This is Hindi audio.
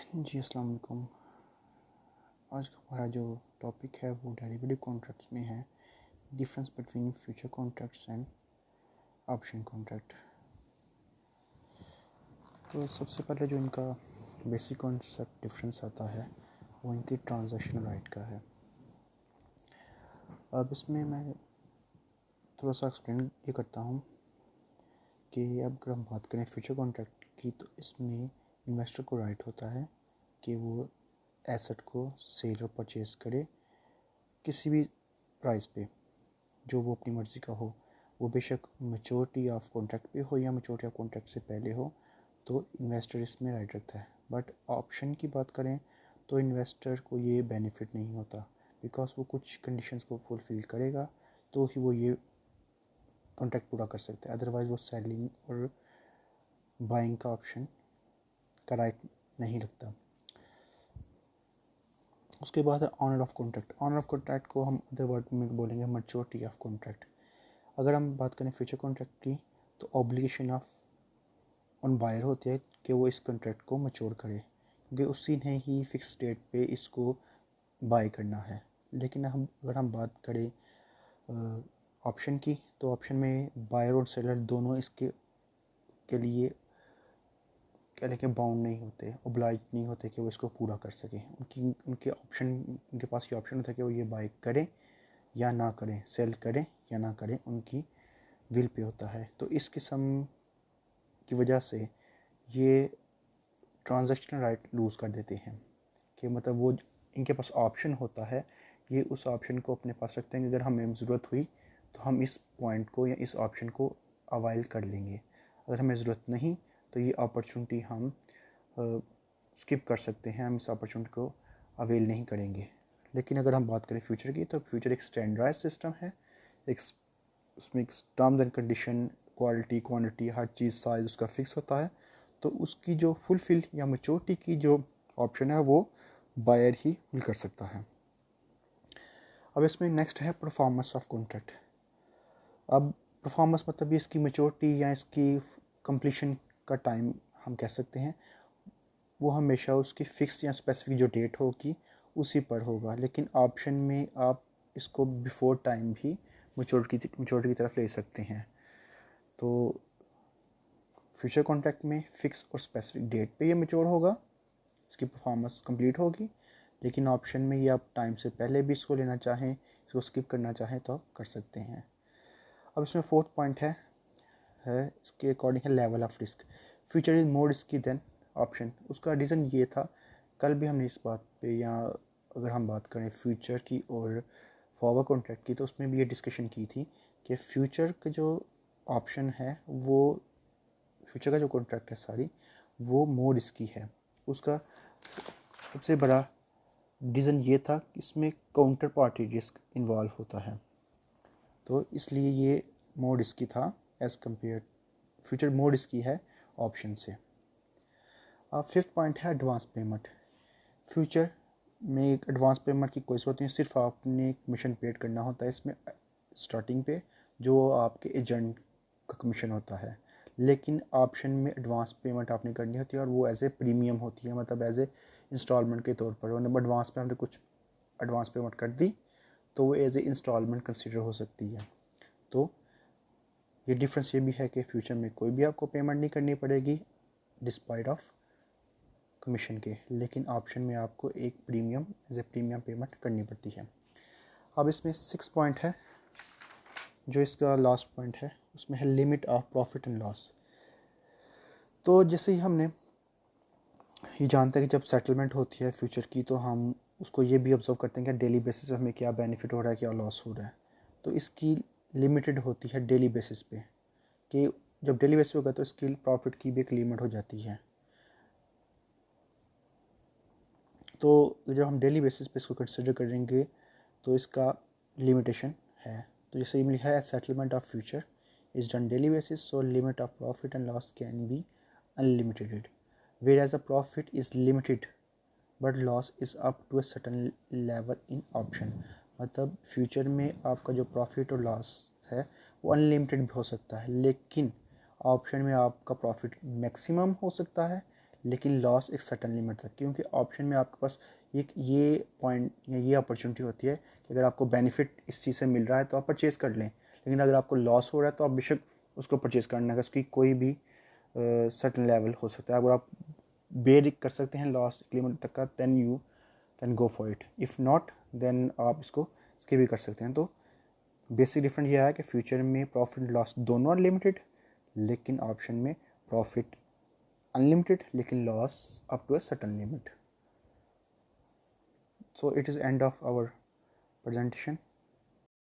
जी अस्सलाम वालेकुम। आज का हमारा जो टॉपिक है वो डेरिवेटिव कॉन्ट्रैक्ट्स में है, difference between future contracts and option contract. तो सबसे पहले जो इनका बेसिक कॉन्सेप्ट डिफरेंस आता है वो इनकी ट्रांजैक्शन राइट का है। अब इसमें मैं थोड़ा सा एक्सप्लेन ये करता हूँ कि अब अगर हम बात करें फ्यूचर कॉन्ट्रैक्ट की, तो इसमें इन्वेस्टर को राइट होता है कि वो एसेट को सेल और परचेज करे किसी भी प्राइस पे, जो वो अपनी मर्ज़ी का हो। वो बेशक मैच्योरिटी ऑफ कॉन्ट्रैक्ट पे हो या मैच्योरिटी ऑफ कॉन्ट्रैक्ट से पहले हो, तो इन्वेस्टर इसमें राइट रखता है। बट ऑप्शन की बात करें तो इन्वेस्टर को ये बेनिफिट नहीं होता, बिकॉज वो कुछ कंडीशंस को फुलफ़िल करेगा तो ही वो ये कॉन्ट्रैक्ट पूरा कर सकता है। अदरवाइज़ वो सेलिंग और बाइंग का ऑप्शन का राइट नहीं रखता। उसके बाद है honour of contract. Honour of contract को हम अदर वर्ड में बोलेंगे मैच्योरिटी ऑफ कॉन्ट्रैक्ट। अगर हम बात करें फ्यूचर कॉन्ट्रैक्ट की, तो ऑब्लिगेशन ऑफ ऑन बायर होती है कि वो इस कॉन्ट्रैक्ट को मैच्योर करे, क्योंकि उसी ने ही फिक्स डेट पे इसको बाय करना है। लेकिन अगर हम बात करें ऑप्शन की, तो ऑप्शन में बायर और सेलर दोनों इसके के लिए क्या लेके बाउंड नहीं होते, ओब्लाइज नहीं होते कि वो इसको पूरा कर सकें। उनके पास ये ऑप्शन होता है कि वो ये बाय करें या ना करें, सेल करें या ना करें, उनकी विल पे होता है। तो इस किस्म की वजह से ये ट्रांजैक्शनल राइट लूज़ कर देते हैं कि मतलब वो इनके पास ऑप्शन होता है, ये उस ऑप्शन को अपने पास रखते हैं कि अगर हमें ज़रूरत हुई तो हम इस पॉइंट को या इस ऑप्शन को अवाइल कर लेंगे। अगर हमें ज़रूरत नहीं तो ये अपॉर्चुनिटी हम स्किप कर सकते हैं, हम इस अपॉर्चुनिटी को अवेल नहीं करेंगे। लेकिन अगर हम बात करें फ्यूचर की, तो फ्यूचर एक स्टैंडर्डाइज सिस्टम है, एक उसमें एक terms and condition, quality, quantity, her cheese, size उसका फिक्स होता है। तो उसकी जो फुलफिल या मैच्योरिटी की जो ऑप्शन है वो बायर ही फुल कर सकता है। अब इसमें नेक्स्ट है परफॉर्मेंस ऑफ कॉन्ट्रैक्ट। अब परफॉर्मेंस मतलब ये इसकी मैच्योरिटी या इसकी कंप्लीशन का टाइम हम कह सकते हैं, वो हमेशा उसकी फ़िक्स या स्पेसिफिक जो डेट होगी उसी पर होगा। लेकिन ऑप्शन में आप इसको बिफोर टाइम भी मैच्योरिटी की तरफ ले सकते हैं। तो फ्यूचर कॉन्ट्रैक्ट में फ़िक्स और स्पेसिफिक डेट पे ये मैच्योर होगा, इसकी परफॉर्मेंस कंप्लीट होगी। लेकिन ऑप्शन में ये आप टाइम से पहले भी इसको लेना चाहें, इसको स्किप करना चाहें तो आप कर सकते हैं। अब इसमें फोर्थ पॉइंट है इसके अकॉर्डिंग है level of risk. Future is more risky than option. उसका रीज़न ये था, कल भी हमने इस बात पे, या अगर हम बात करें फ्यूचर की और फॉरवर्ड कॉन्ट्रैक्ट की, तो उसमें भी ये डिस्कशन की थी कि फ्यूचर का जो ऑप्शन है वो, फ्यूचर का जो कॉन्ट्रैक्ट है वो मोर रिस्की है। उसका सबसे बड़ा रीज़न ये था कि इसमें काउंटर पार्टी रिस्क इन्वॉल्व होता है, तो इसलिए ये मोर रिस्की था as compare, future more risky है ऑप्शन से। अब फिफ्थ पॉइंट है एडवांस पेमेंट। फ्यूचर में एक एडवांस पेमेंट की कोई ज़रूरत नहीं, सिर्फ आपने कमीशन पेड करना होता है इसमें स्टार्टिंग पे, जो आपके एजेंट का कमीशन होता है। लेकिन ऑप्शन में एडवांस पेमेंट आपने करनी होती है और वो एज ए प्रीमियम होती है, मतलब एज ए इंस्टॉलमेंट के तौर पर। मतलब एडवांस में हमने कुछ एडवांस पेमेंट कर दी तो वो एज ए इंस्टॉलमेंट कंसिडर हो सकती है। तो ये डिफरेंस ये भी है कि फ्यूचर में कोई भी आपको पेमेंट नहीं करनी पड़ेगी डिस्पाइट ऑफ कमीशन के, लेकिन ऑप्शन में आपको एक premium as a premium payment करनी पड़ती है। अब इसमें 6 पॉइंट है, जो इसका लास्ट पॉइंट है, उसमें है limit of profit and loss. तो जैसे ही हमने ये जानते हैं कि जब सेटलमेंट होती है फ्यूचर की, तो हम उसको ये भी ऑब्जर्व करते हैं कि डेली बेसिस पे हमें क्या बेनिफिट हो रहा है, क्या लॉस हो रहा है। तो इसकी लिमिटेड होती है डेली बेसिस पे, कि जब डेली बेसिस पे होगा तो इसकी प्रॉफिट की भी एक लिमिट हो जाती है। तो जब हम डेली बेसिस पे इसको कंसिडर करेंगे तो इसका लिमिटेशन है। तो जैसे ये लिखा है, settlement of future is done daily basis, so limit of profit and loss can be unlimited, whereas a profit is limited but loss is up to a certain level in option. मतलब फ्यूचर में आपका जो प्रॉफिट और लॉस है वो अनलिमिटेड भी हो सकता है, लेकिन ऑप्शन में आपका प्रॉफिट मैक्सिमम हो सकता है, लेकिन लॉस एक सर्टन लिमिट तक, क्योंकि ऑप्शन में आपके पास ये पॉइंट या ये अपॉर्चुनिटी होती है कि अगर आपको बेनिफिट इस चीज़ से मिल रहा है तो आप परचेज़ कर लें, लेकिन अगर आपको लॉस हो रहा है तो आप बेशक उसको परचेज़ करना है, उसकी कोई भी सर्टन लेवल हो सकता है। अगर आप बेर कर सकते हैं लॉस लिमिट तक का, then you can go for it, if not then आप इसको स्किप भी कर सकते हैं। तो बेसिक डिफरेंस यह है कि फ्यूचर में प्रॉफिट लॉस दोनों अनलिमिटेड, लेकिन ऑप्शन में प्रॉफिट अनलिमिटेड लेकिन loss up to a certain limit. So it is end of our presentation.